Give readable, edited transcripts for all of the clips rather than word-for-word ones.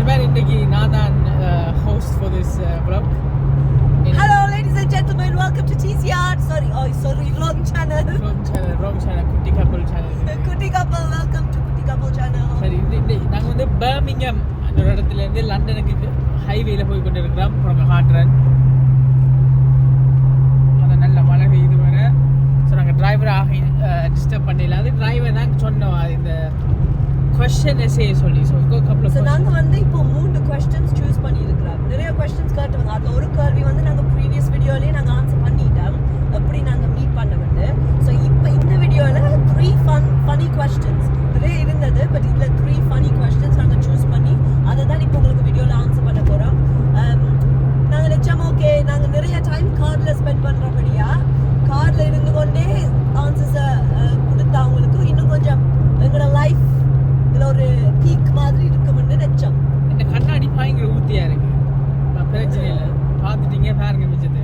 மாதிரி இன்னைக்கு நான் தான் host for this vlog. Hello ladies and gentlemen, welcome to TCR. Sorry, wrong channel. Wrong channel, குட்டி couple channel. Kutti couple, welcome to Kutti couple channel. சரி, நாங்க வந்து Birmingham அந்த இடத்துல இருந்து லண்டனுக்கு ஹைவேல போய் கொண்டிருக்கிறோம். அப்புறம் காட்டுறேன். அது நல்ல மழை பெய்யுது வேற. ஸோ நாங்கள் டிரைவராக டிஸ்டர்ப் பண்ணல. அது டிரைவர் தான் சொன்னோம் இந்த கொஸ்டின் செய்ய சொல்லி. ஸோ நாங்கள் வந்து இப்போ 3 கொஸ்டின்ஸ் சூஸ் பண்ணியிருக்கிறோம். நிறைய கொஸ்டின்ஸ் கேட்டுவாங்க. அதில் ஒரு கேள்வி வந்து நாங்கள் ப்ரீவியஸ் வீடியோலேயே நாங்கள் ஆன்சர் பண்ணிட்டோம். எப்படி நாங்கள் மீட் பண்ண வந்து. ஸோ இப்போ இந்த வீடியோவில் 3 ஃபனி கொஸ்டின்ஸ் நிறைய இருந்தது. பட் இதில் 3 ஃபனி கொஸ்டின்ஸ் நாங்கள் சூஸ் பண்ணி அதை தான் இப்போ உங்களுக்கு வீடியோவில் ஆன்சர் பண்ண போகிறோம். நாங்கள் நினச்சோம் ஓகே நாங்கள் நிறைய டைம் காரில் ஸ்பெண்ட் பண்ணுறபடியா காரில் இருந்து கொண்டே ஆன்சர்ஸை கொடுத்தா அவங்களுக்கு இன்னும் கொஞ்சம் எங்களோட லைஃப் இதில் ஒரு பீக் மாதிரி இருக்கும்னு நினச்சோம். இந்த கண்ணாடி பயங்கர ஊத்தியா இருக்கு. பிரச்சனை இல்லை, பார்த்துட்டீங்க பாருங்க மிச்சது.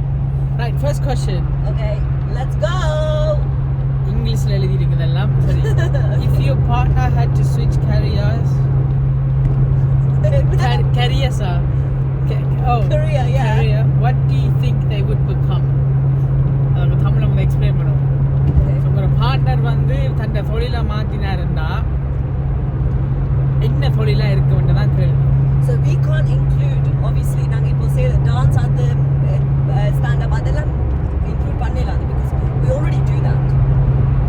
Right, first question. Okay, let's go. இங்கிலீஷ்ல எழுதி இருக்குதெல்லாம் சரி. If your partner had to ஸ்விட்ச் careers career what do you think they would become? அத தமிழ்ல வந்து எக்ஸ்பிளைன் பண்ணுவோம். உங்களோட பார்ட்னர் வந்து தன்னை தொழிலை மாத்தினாருன்னா என்ன தொழிலா இருக்குன்னு தான் கேள்வி. So we can't include obviously நாங்க இப்போ say dance at the stand up அதெல்லாம் include பண்ணலாம் because we already do that.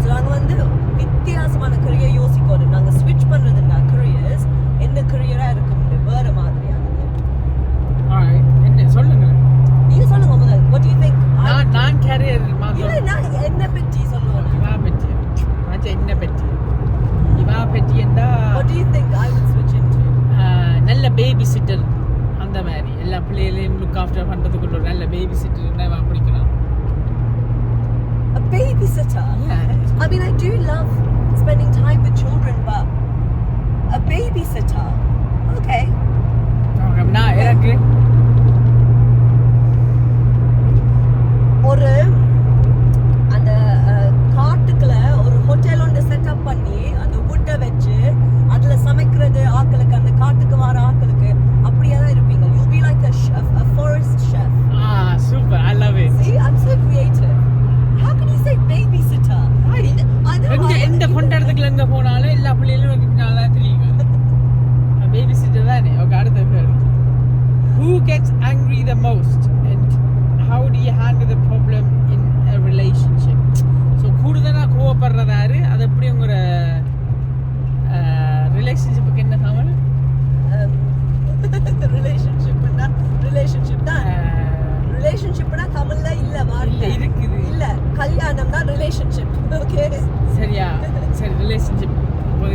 So நாங்க வந்து வித்தியாசமான career யோசிக்கணும். நாங்க switch பண்றதுன்னா careers என்ன career-ஆ இருக்கும் வேற மாதிரியானது. alright, என்ன சொல்லுங்க. நீங்க சொல்லுங்க முதல்ல. What do you think? நான் career மாதிரி இல்ல நான் என்ன பத்தி சொல்லுவேன். இவா பத்தி நான் என்ன பத்தி இவா பத்தி என்ன. What do you think I would switch into? நல்ல பேபி சிட்டர் அந்த மாதிரி எல்லா பிள்ளைகளையும் லுக் ஆஃப்டர் பண்ணுறதுக்குள்ள ஒரு நல்ல பேபி சிட்டர் இவா பிடிக்கலாம். A babysitter? Yeah. I mean, I do love spending time with children, but a babysitter? Okay. நான் எனக்கு ஒரு அந்த காட்டுக்குள்ள ஒரு ஹோட்டல் ஒன்று செட்டப் பண்ணி அந்த வுட்டை வச்சு அதுல சமைக்கிறது ஆட்களுக்கு, அந்த காட்டுக்கு வர ஆட்களுக்கு அப்படியே தான் இருப்பீங்க. You'll be like a forest chef. Super, I love it. See, I'm so creative. How can you say babysitter? எந்த கொண்டாடத்துக்குள்ள எங்க போனாலும் எல்லா பிள்ளைகளும் நல்லா தெரியுங்க. பேபி சிட்டர் தானே. ஓகே, அடுத்த கேள்வி. Who gets angry the most and how do you handle the problem in a relationship? So கூடுதலா கோவப்படுறது யாரு? அது எப்படி உங்களோட ரிலேஷன்ஷிப்புக்கு என்ன சமன்? ரிலேஷன்ஷிப் தான். ரிலேஷன்ஷிப்னா தமிழ்ல இல்ல வார்த்தை இருக்குது. இல்ல கல்யாணம் தான் ரிலேஷன்ஷிப். ஓகே, சரியா? சரி, ரிலேஷன்ஷிப்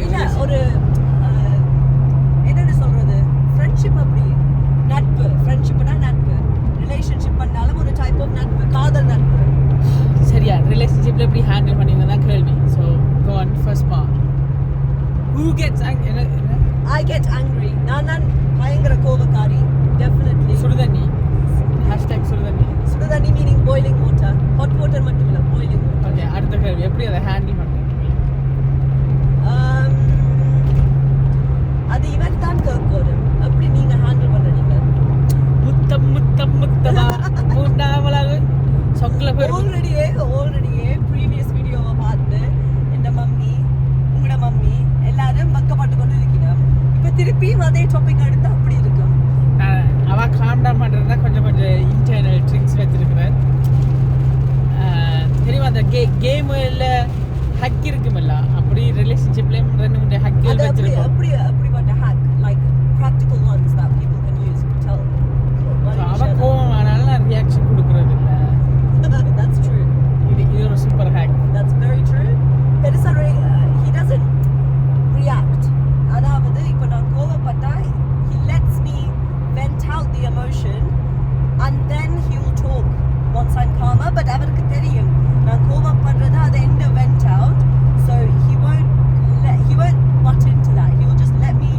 இல்ல ஒரு என்னன்னு சொல்றது, ஃப்ரெண்ட்ஷிப் அப்படி நட்பு. ஃப்ரெண்ட்ஷிப்னா நட்பு. ரிலேஷன்ஷிப் பண்ணாலும் ஒரு டைப் ஆஃப் நட்பு, காதல் நட்பு. சரியா? ரிலேஷன்ஷிப்ல எப்படி ஹேண்டில் பண்ணீங்க தான் கேள்வி. So go on first part. Who gets angry? I get angry. நான் பயங்கர கோபக்காரி. Definitely. சுடுதண்ணி. #சுடுதண்ணி. சுடுதண்ணி meaning boiling water. Hot water மட்டும் இல்ல, boiling water. ஓகே, அடுத்த கேள்வி. எப்படி அதை ஹேண்டில் பண்றீங்க? அது இவன் தான் கேட்கணும். எப்படி நீங்க ஹேண்டில் பண்றீங்க? முத்தமா மூணாவதாக சொங்கல போய் ஆல்ரெடியே ப்ரீவியஸ் வீடியோவை பார்த்து இந்த மம்மி உங்களோட மம்மி எல்லாரும் பக்கப்பட்டு கொண்டு இருக்கிறோம். இப்போ திருப்பியும் அதே டாபிக் எடுத்து அப்படி இருக்கும். அவ காம் டவுன் பண்றதா கொஞ்சம் இன்டர்னல் ட்ரிக்ஸ் வச்சிருக்கிறேன். தெரியுமா அந்த கேம்ல ஹக் இருக்குமில்ல, அப்படி ரிலேஷன்ஷிப்லயும் 2-3 ஹக் வச்சிருக்கோம். அப்படிப்பட்ட hack like practical ones that people can use to tell. அவ கோவம் ஆனாலும் நான் ரியாக்ஷன் கொடுக்கறது இல்ல. That's true. இது ஒரு super hack. That's very true. பெருசா he doesn't react. அதாவது இப்போ நான் கோவப்பட்டா he lets me vent out the emotion and then he will talk once I'm calmer. But அவருக்கு தெரியும் நான் கோவப்படுறத அதை end vent out, so he won't butt into that. He will just let me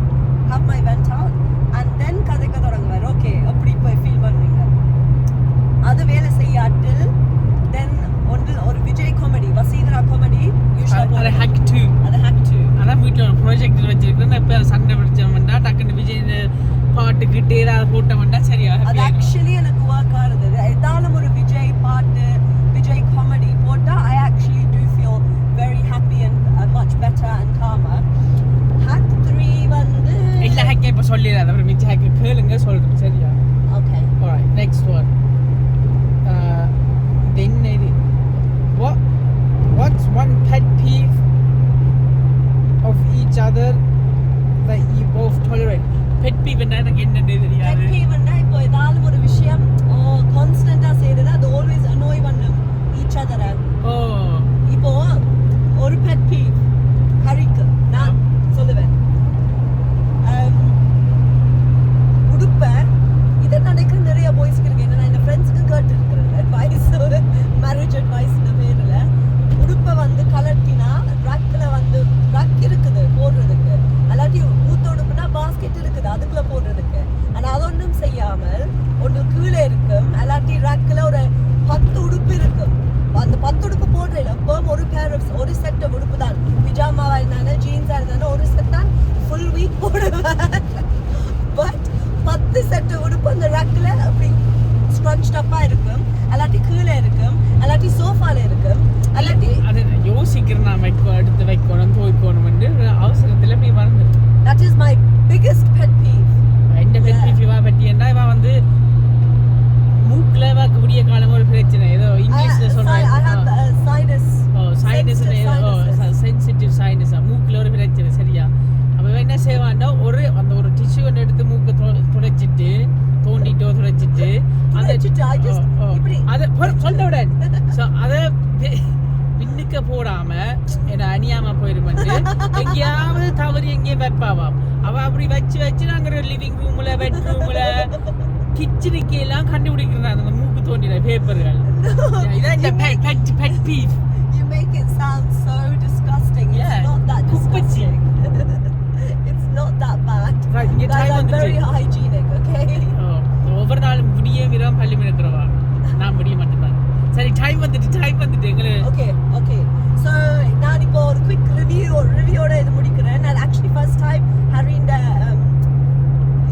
கேளுங்க சொல்றேன் சரியா Okay. alright next one then what's one pet peeve of each other that you both tolerate pet peeve ன்னா எனக்கு என்னன்னு Pet தெரியாது peeve ன்னா இப்போ ஏதாவது ஒரு விஷயம் கான்ஸ்டன்ட்டா செய்யறது அது ஆல்வேஸ் annoy பண்ணும் each other. ஓ இப்போ ஒரு pet peeve ஹரிக்கு நான் சொல்லுவேன். உடுப்ப இதை நினைக்கிற நிறைய பாய்ஸ்க்கு இருக்கு. நான் என் ஃப்ரெண்ட்ஸுக்கு கேட்டு இருக்கிறேன் அட்வைஸ், ஒரு மேரேஜ் அட்வைஸ்ன்ற பேர்ல உடுப்பை வந்து கலட்டினா ரக்கில் வந்து ரக் இருக்குது போடுறதுக்கு, அல்லாட்டி ஊத்த உடுப்புனா பாஸ்கெட் இருக்குது அதுக்குள்ள போடுறதுக்கு. ஆனால் அது ஒன்றும் செய்யாமல் ஒன்று கீழே இருக்கும், அல்லாட்டி ரக்கில் ஒரு 10 உடுப்பு இருக்கும். அந்த 10 உடுப்பு போடுறதில்ல, இப்போ ஒரு செட் உடுப்பு தான், பிஜாமாவா இருந்தாலும் ஜீன்ஸா இருந்தாலும் ஒரு செட் தான் ஃபுல் வீக் போடுவேன். பட் 10 செட் உடுப்பு அந்த ரக்கில் அப்படி ஸ்க்ரன்ச்ட் அப்பா இருக்கும், அல்லாட்டி கீழே இருக்கும், அல்லாட்டி சோஃபால இருக்கும், அல்லாட்டி அதை யோசிக்கிறேன் நான் எடுத்து வைக்கணும் துவைக்கணும் அவசரத்தில் போய் மறந்துடும். that is my biggest pet peeve. எந்த pet peeve இவா பற்றி என்ன இவன் வந்து மூக்கில் வாக்கு விடிய காலம் ஒரு பிரச்சனை ஏதோ இங்கிலீஷ்ல I have sinus. Sensitive sinus மூக்கில் ஒரு பிரச்சனை சரியா. அப்போ என்ன செய்வான்னா ஒரு டிஷ்யூ ஒன்று எடுத்து மூக்கை துடைச்சிட்டு துடைச்சிட்டு அதை சொல்ல விட அதை பின்னுக்க போடாம என்ன அணியாம போயிருமெண்டு எங்கேயாவது தவறு எங்கேயும் வைப்பாவாம். அவ அப்படி வச்சு நாங்க லிவிங் ரூம்ல பெட்ரூம்ல கிச்சனுக்கு எல்லாம் கண்டுபிடிக்கிறாங்க அந்த மூக்கு தோண்டின பேப்பர்கள். இதான் இந்த pet peeve. You make it sound so disgusting. Yeah. It's not that disgusting. It's not that bad. Right, you Guys, time I'm on the very hygienic, okay? ஒவ்வொரு நாளும் விடிய மிரம் பள்ளி மிடக்கிறவா நான் விடிய மட்டும்தான். சரி டைம் வந்துட்டு எங்களை Okay. So நான் இப்போ ஒரு குவிக் ரிவ்யூவோட இது முடிக்கிறேன். நான் ஆக்சுவலி ஃபர்ஸ்ட் டைம் ஹரி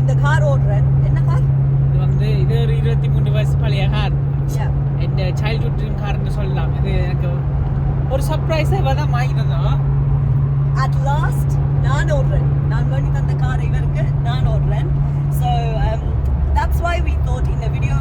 இந்த கார் ஓடுறேன். என்ன கார்? இது வந்து இது ஒரு 23 வயசு பழைய கார். Yeah. என் சைல்ட்ஹுட் ட்ரீம் கார்னு சொல்லலாம். இது எனக்கு ஒரு சர்ப்ரைஸாக தான் வாங்கி தந்தோம். At last நான் ஓடுறேன். நான் வாங்கி தந்த கார் இவருக்கு நான் ஓடுறேன். So that's why we thought இந்த வீடியோ